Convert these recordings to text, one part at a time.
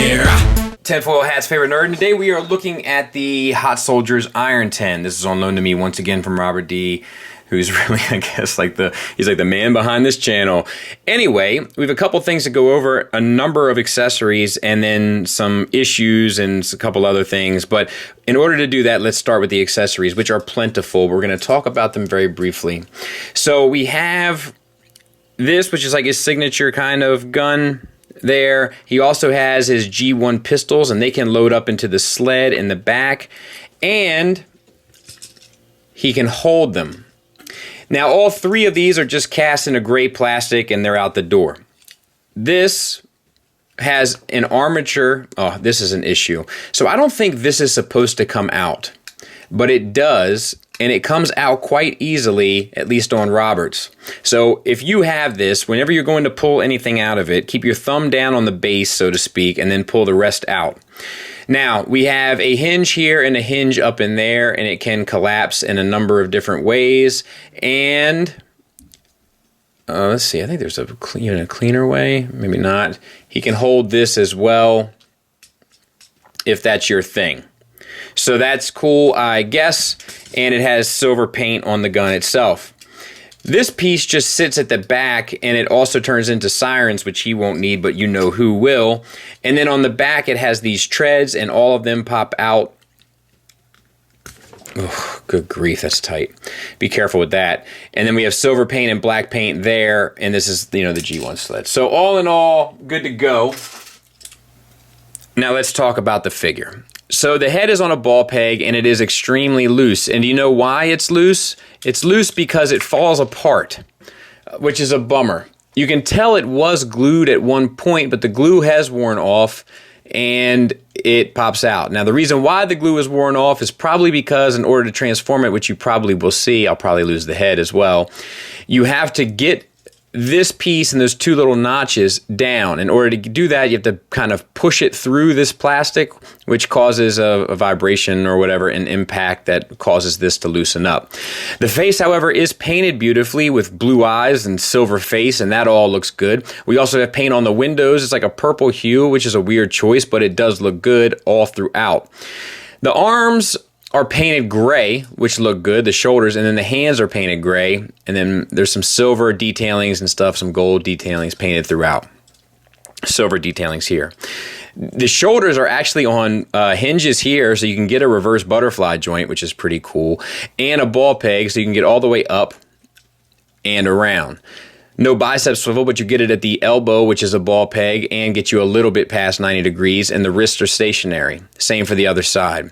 here. Tinfoil Hat's favorite nerd, and today we are looking at the Hot Soldiers Irontin. This is on loan to me once again from Robert D, who's really, I guess, he's like the man behind this channel. Anyway, we have a couple things to go over, a number of accessories, and then some issues and a couple other things. But in order to do that, let's start with the accessories, which are plentiful. We're going to talk about them very briefly. So we have this, which is like his signature kind of gun there. He also has his G1 pistols, and they can load up into the sled in the back, and he can hold them. Now, all three of these are just cast in a gray plastic, and they're out the door. This has an armature. Oh, this is an issue. So I don't think this is supposed to come out, but it does, and it comes out quite easily, at least on Robert's. So if you have this, whenever you're going to pull anything out of it, keep your thumb down on the base, so to speak, and then pull the rest out. Now, we have a hinge here and a hinge up in there, and it can collapse in a number of different ways. And let's see, I think there's even a cleaner way, maybe not. He can hold this as well, if that's your thing. So that's cool, I guess, and it has silver paint on the gun itself. This piece just sits at the back, and it also turns into sirens, which he won't need, but you know who will. And then on the back, it has these treads, and all of them pop out. Oh, good grief, that's tight. Be careful with that. And then we have silver paint and black paint there, and this is, the G1 sled. So all in all, good to go. Now let's talk about the figure. So the head is on a ball peg, and it is extremely loose. And do you know why it's loose? It's loose because it falls apart, which is a bummer. You can tell it was glued at one point, but the glue has worn off, and it pops out. Now, the reason why the glue is worn off is probably because in order to transform it, which you probably will see, I'll probably lose the head as well, you have to get this piece and those two little notches down. In order to do that, you have to kind of push it through this plastic, which causes a vibration or whatever, an impact that causes this to loosen up. The face, however, is painted beautifully with blue eyes and silver face, and that all looks good. We also have paint on the windows. It's like a purple hue, which is a weird choice, but it does look good all throughout. The arms are painted gray, which look good, the shoulders, and then the hands are painted gray, and then there's some silver detailings and stuff, some gold detailings painted throughout. Silver detailings here. The shoulders are actually on hinges here, so you can get a reverse butterfly joint, which is pretty cool, and a ball peg, so you can get all the way up and around. No bicep swivel, but you get it at the elbow, which is a ball peg, and get you a little bit past 90 degrees, and the wrists are stationary. Same for the other side.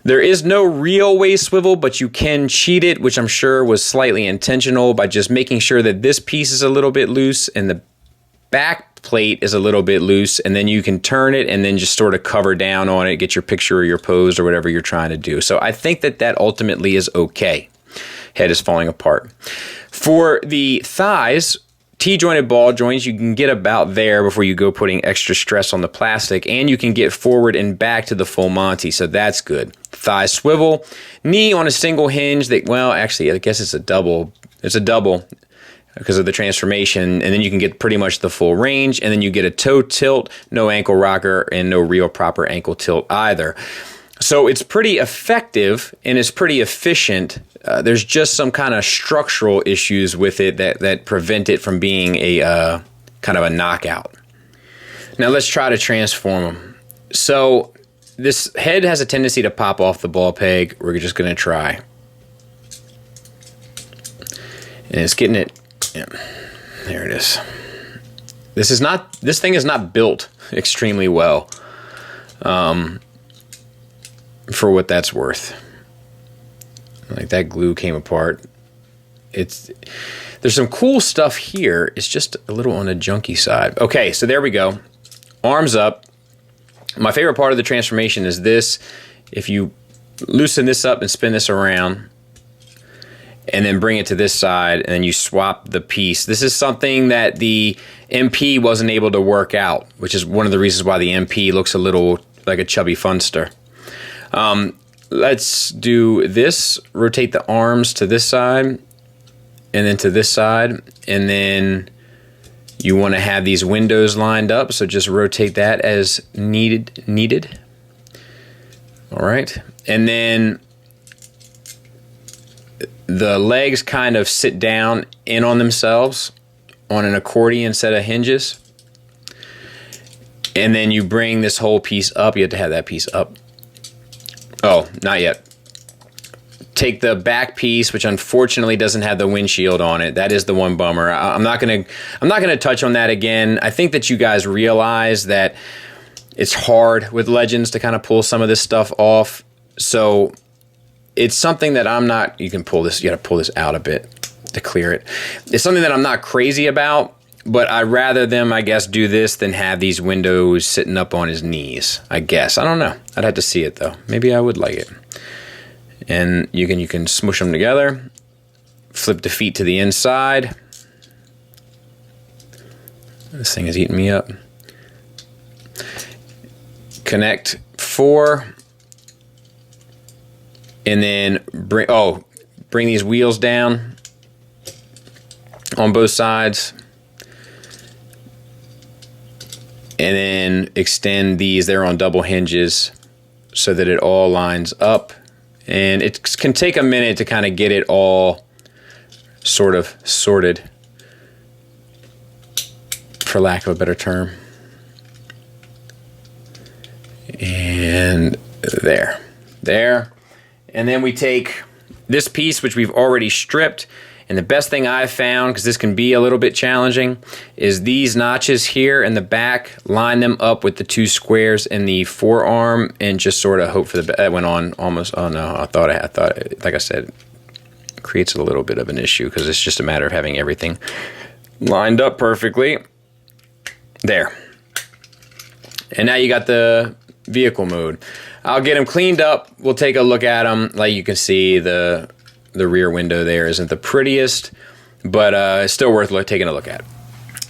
There is no real waist swivel, but you can cheat it, which I'm sure was slightly intentional, by just making sure that this piece is a little bit loose and the back plate is a little bit loose, and then you can turn it and then just sort of cover down on it, get your picture or your pose or whatever you're trying to do. So I think that ultimately is okay. Head is falling apart. For the thighs, T-jointed ball joints, you can get about there before you go putting extra stress on the plastic, and you can get forward and back to the full Monty, so that's good. Thigh swivel, knee on a single hinge that, well, actually, I guess it's a double. It's a double because of the transformation, and then you can get pretty much the full range, and then you get a toe tilt, no ankle rocker, and no real proper ankle tilt either. So it's pretty effective, and it's pretty efficient. There's just some kind of structural issues with it that prevent it from being a kind of a knockout. Now let's try to transform them. So this head has a tendency to pop off the ball peg. We're just going to try. And it's getting it. Yeah, there it is. This thing is not built extremely well, for what that's worth. Like, that glue came apart. There's some cool stuff here. It's just a little on the junky side. Okay, so there we go. Arms up. My favorite part of the transformation is this. If you loosen this up and spin this around, and then bring it to this side, and then you swap the piece. This is something that the MP wasn't able to work out, which is one of the reasons why the MP looks a little like a chubby funster. Let's do this. Rotate the arms to this side, and then to this side, and then You want to have these windows lined up, so just rotate that as needed. All right, and then the legs kind of sit down in on themselves on an accordion set of hinges. And then you bring this whole piece up. You have to have that piece up. Oh, not yet. Take the back piece, which unfortunately doesn't have the windshield on it. That is the one bummer. I'm not gonna touch on that again. I think that you guys realize that it's hard with Legends to kind of pull some of this stuff off. So it's something that I'm not, you can pull this, you gotta pull this out a bit to clear it. It's something that I'm not crazy about, but I'd rather them, I guess, do this than have these windows sitting up on his knees, I guess. I don't know. I'd have to see it though. Maybe I would like it. And you can smoosh them together, flip the feet to the inside. This thing is eating me up. Connect 4. And then bring these wheels down on both sides. And then extend these. They're on double hinges so that it all lines up. And it can take a minute to kind of get it all sort of sorted, for lack of a better term. And there. And then we take this piece, which we've already stripped, and the best thing I've found, because this can be a little bit challenging, is these notches here in the back. Line them up with the 2 squares in the forearm, and just sort of hope for the best. That went on almost. Oh no, I thought like I said, it creates a little bit of an issue because it's just a matter of having everything lined up perfectly. There. And now you got the vehicle mode. I'll get them cleaned up. We'll take a look at them. Like you can see, the rear window there isn't the prettiest, but it's still worth taking a look at.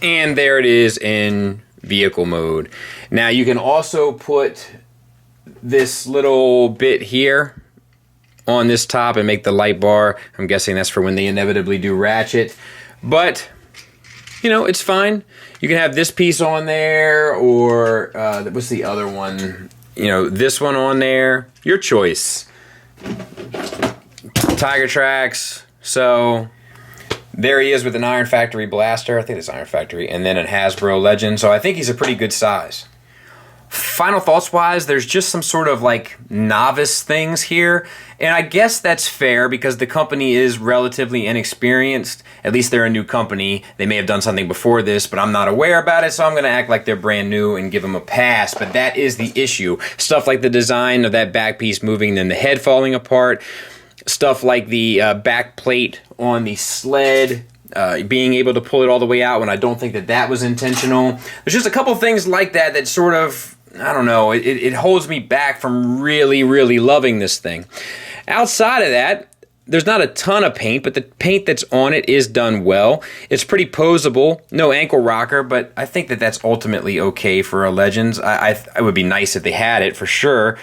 And there it is in vehicle mode. Now you can also put this little bit here on this top and make the light bar. I'm guessing that's for when they inevitably do ratchet, but you know, it's fine. You can have this piece on there, or what's the other one? You know, this one on there. Your choice. Tiger Tracks. So there he is with an Iron Factory blaster. I think it's Iron Factory. And then a Hasbro Legend. So I think he's a pretty good size. Final thoughts wise, there's just some sort of like novice things here. And I guess that's fair because the company is relatively inexperienced. At least they're a new company. They may have done something before this, but I'm not aware about it. So I'm going to act like they're brand new and give them a pass. But that is the issue. Stuff like the design of that back piece moving, then the head falling apart. Stuff like the back plate on the sled, being able to pull it all the way out when I don't think that was intentional. There's just a couple things like that that sort of, I don't know, it holds me back from really, really loving this thing. Outside of that, there's not a ton of paint, but the paint that's on it is done well. It's pretty posable, no ankle rocker, but I think that that's ultimately okay for a Legends. It would be nice if they had it for sure.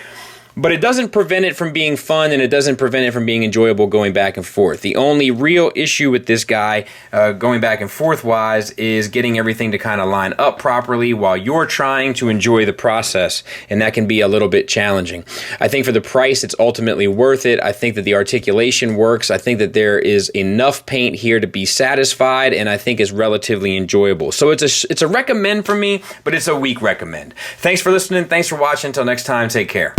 But it doesn't prevent it from being fun, and it doesn't prevent it from being enjoyable going back and forth. The only real issue with this guy, going back and forth wise, is getting everything to kind of line up properly while you're trying to enjoy the process, and that can be a little bit challenging. I think for the price, it's ultimately worth it. I think that the articulation works. I think that there is enough paint here to be satisfied, and I think is relatively enjoyable. So it's a recommend for me, but it's a weak recommend. Thanks for listening. Thanks for watching. Until next time, take care.